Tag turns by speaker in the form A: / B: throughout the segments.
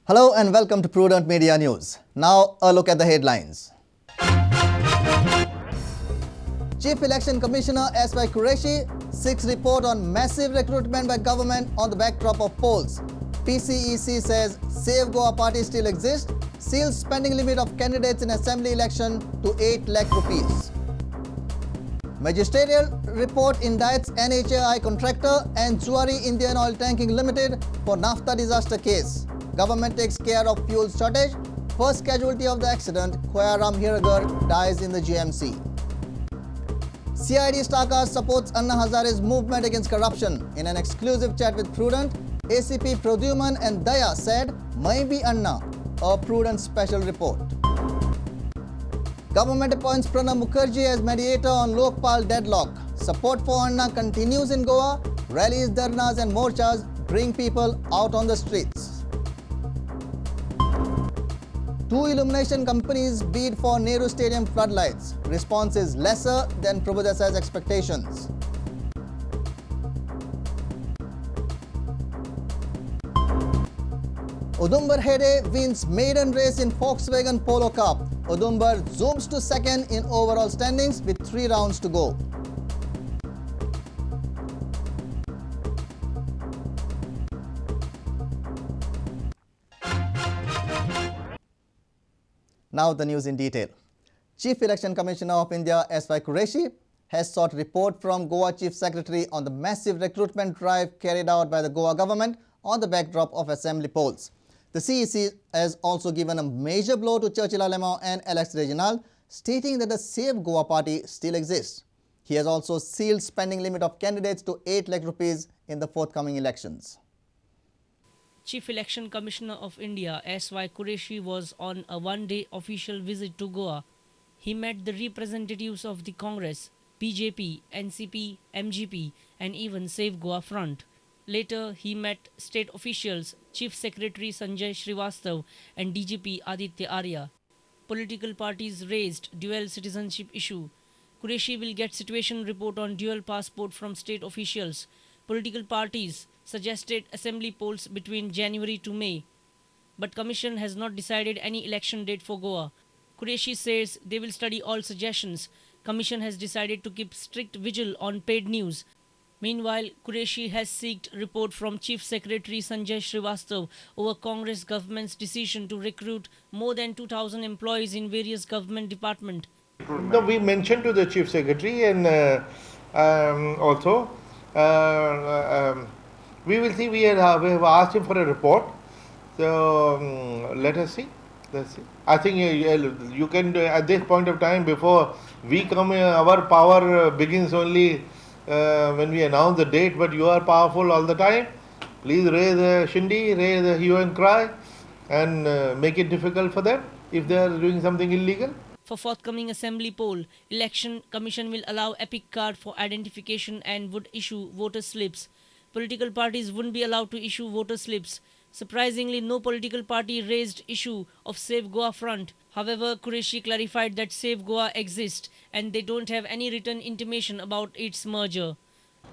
A: Hello and welcome to Prudent Media News. Now a look at the headlines. Chief Election Commissioner S.Y. Qureshi seeks report on massive recruitment by government on the backdrop of polls. PCEC says Save Goa party still exists, seals spending limit of candidates in assembly election to 8 lakh rupees. Magisterial report indicts NHAI contractor and Zuari Indian Oil Tanking Limited for naphtha disaster case. Government takes care of fuel shortage. First casualty of the accident, Khoyaram Hiragar, dies in the GMC. CID Starcast supports Anna Hazare's movement against corruption. In an exclusive chat with Prudent, ACP Pradyuman and Daya said, "Mai bhi Anna," a Prudent special report. Government appoints Pranab Mukherjee as mediator on Lokpal deadlock. Support for Anna continues in Goa. Rallies, dharnas and morchas bring people out on the streets. Two illumination companies bid for Nehru Stadium floodlights. Response is lesser than Prabhudesa's expectations. Udumbar Hede wins maiden race in Volkswagen Polo Cup. Udumbar zooms to second in overall standings with 3 rounds to go. Now the news in detail. Chief Election Commissioner of India S.Y. Qureshi has sought report from Goa Chief Secretary on the massive recruitment drive carried out by the Goa government on the backdrop of assembly polls. The CEC has also given a major blow to Churchill Alemao and Alex Reginald, stating that the Save Goa party still exists. He has also sealed spending limit of candidates to 8 lakh rupees in the forthcoming elections.
B: Chief Election Commissioner of India S.Y. Qureshi was on a one-day official visit to Goa. He met the representatives of the Congress, BJP, NCP, MGP and even Save Goa Front. Later, he met state officials, Chief Secretary Sanjay Srivastav and DGP Aditya Arya. Political parties raised dual citizenship issue. Qureshi will get situation report on dual passport from state officials. Political parties suggested assembly polls between January to May. But Commission has not decided any election date for Goa. Qureshi says they will study all suggestions. Commission has decided to keep strict vigil on paid news. Meanwhile, Qureshi has sought report from Chief Secretary Sanjay Srivastav over Congress government's decision to recruit more than 2,000 employees in various government departments.
C: No, we mentioned to the Chief Secretary and also we will see. We have asked him for a report. So let us see. Let's see. I think you can at this point of time, before we come, our power begins only when we announce the date. But you are powerful all the time. Please raise a shindy, raise a hue and cry, and make it difficult for them if they are doing something illegal.
B: For forthcoming assembly poll, Election Commission will allow EPIC card for identification and would issue voter slips. Political parties wouldn't be allowed to issue voter slips. Surprisingly, no political party raised issue of Save Goa Front. However, Qureshi clarified that Save Goa exists and they don't have any written intimation about its merger.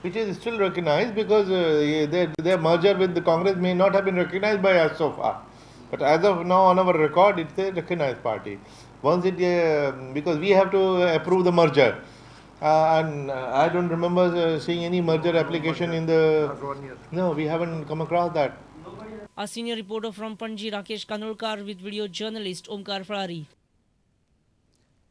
C: Which is still recognized because their merger with the Congress may not have been recognized by us so far. But as of now, on our record, it's a recognized party. Once it, because we have to approve the merger. And I don't remember seeing any merger application in the... No, we haven't come across that.
B: Our senior reporter from Panji, Rakesh Kanolkar, with video journalist Omkar Farari.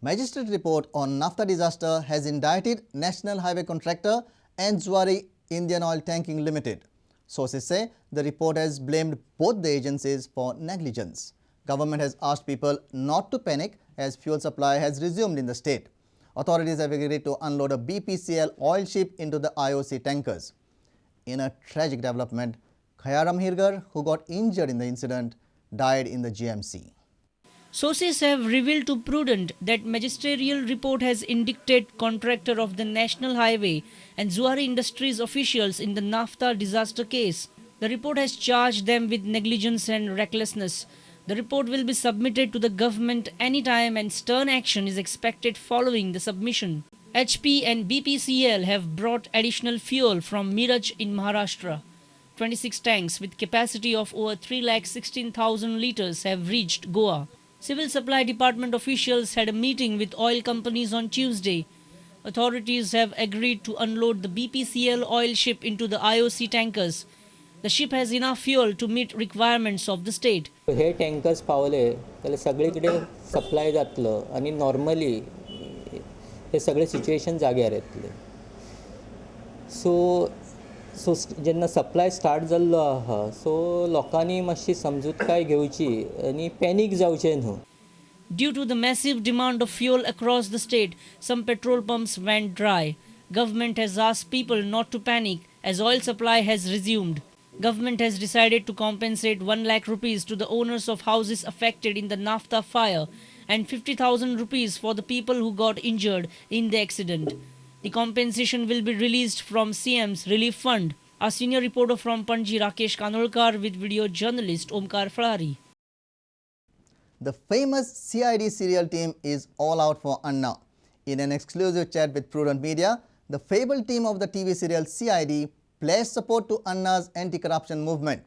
A: Magistrate report on naphtha disaster has indicted National Highway Contractor and Zuari Indian Oil Tanking Limited. Sources say the report has blamed both the agencies for negligence. Government has asked people not to panic as fuel supply has resumed in the state. Authorities have agreed to unload a BPCL oil ship into the IOC tankers. In a tragic development, Khoyaram Hiragar, who got injured in the incident, died in the GMC.
B: Sources have revealed to Prudent that magisterial report has indicted contractor of the National Highway and Zuari Industries officials in the naphtha disaster case. The report has charged them with negligence and recklessness. The report will be submitted to the government anytime and stern action is expected following the submission. HP and BPCL have brought additional fuel from Miraj in Maharashtra. 26 tanks with capacity of over 3,16,000 litres have reached Goa. Civil Supply Department officials had a meeting with oil companies on Tuesday. Authorities have agreed to unload the BPCL oil ship into the IOC tankers. The ship has enough fuel to meet requirements of the state.
D: हे tankers पावले जाल्यार सगळीकडे supply जातलो आनी normally हे सगळे situation जाग्यार येतले. सो जेन्ना सप्लाय स्टार्ट जाल्लो आहा सो लोकांनी मातशी समजूतकाय घेवची आनी पॅनीक जावचें न्हू.
B: Due to the massive demand of fuel across the state, some petrol pumps went dry. Government has asked people not to panic as oil supply has resumed. Government has decided to compensate 1 lakh rupees to the owners of houses affected in the Naphtha fire and 50,000 rupees for the people who got injured in the accident. The compensation will be released from CM's Relief Fund. Our senior reporter from Panji, Rakesh Kanolkar, with video journalist Omkar Falari.
A: The famous CID serial team is all out for Anna. In an exclusive chat with Prudent Media, the fabled team of the TV serial CID pledged support to Anna's anti-corruption movement.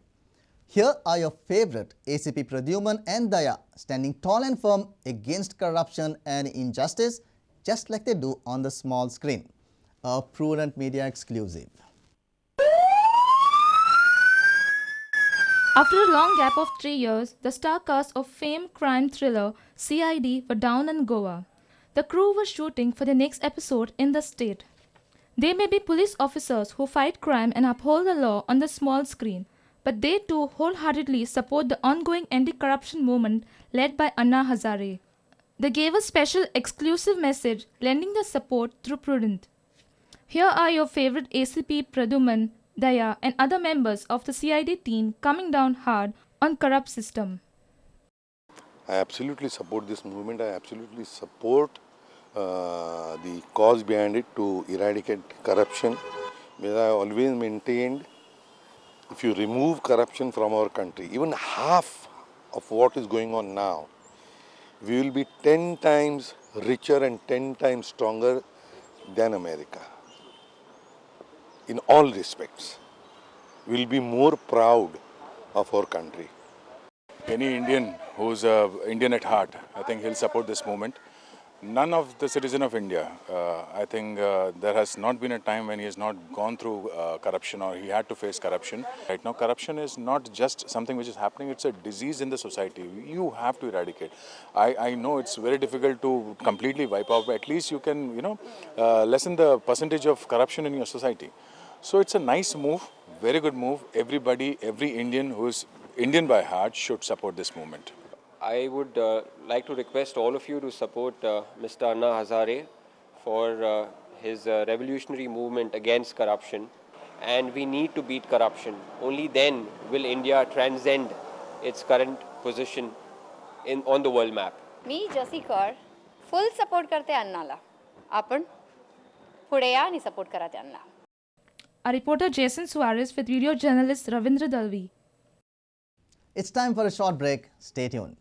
A: Here are your favorite ACP Pradyuman and Daya standing tall and firm against corruption and injustice, just like they do on the small screen. A Prudent Media exclusive.
E: After a long gap of 3 years, the star cast of famed crime thriller CID were down in Goa. The crew was shooting for the next episode in the state. They may be police officers who fight crime and uphold the law on the small screen, but they too wholeheartedly support the ongoing anti-corruption movement led by Anna Hazare. They gave a special exclusive message lending their support through Prudent. Here are your favorite ACP Pradyuman, Daya and other members of the CID team coming down hard on corrupt system.
F: I absolutely support this movement. I absolutely support the cause behind it to eradicate corruption. Because I always maintained if you remove corruption from our country, even half of what is going on now, we will be 10 times richer and 10 times stronger than America. In all respects, we will be more proud of our country.
G: Any Indian who's Indian at heart, I think he'll support this movement. None of the citizen of India, I think there has not been a time when he has not gone through corruption or he had to face corruption. Right now, corruption is not just something which is happening, it's a disease in the society. You have to eradicate. I know it's very difficult to completely wipe out, but at least you can, lessen the percentage of corruption in your society. So it's a nice move, very good move. Everybody, every Indian who is Indian by heart should support this movement.
H: I would like to request all of you to support Mr. Anna Hazare for his revolutionary movement against corruption. And we need to beat corruption. Only then will India transcend its current position on the world map.
I: मी जसीकर full support करते अन्नाला. आपण पुढे या आणि support करा त्यांना.
E: Our reporter Jason Suarez with video journalist Ravindra Dalvi.
A: It's time for a short break. Stay tuned.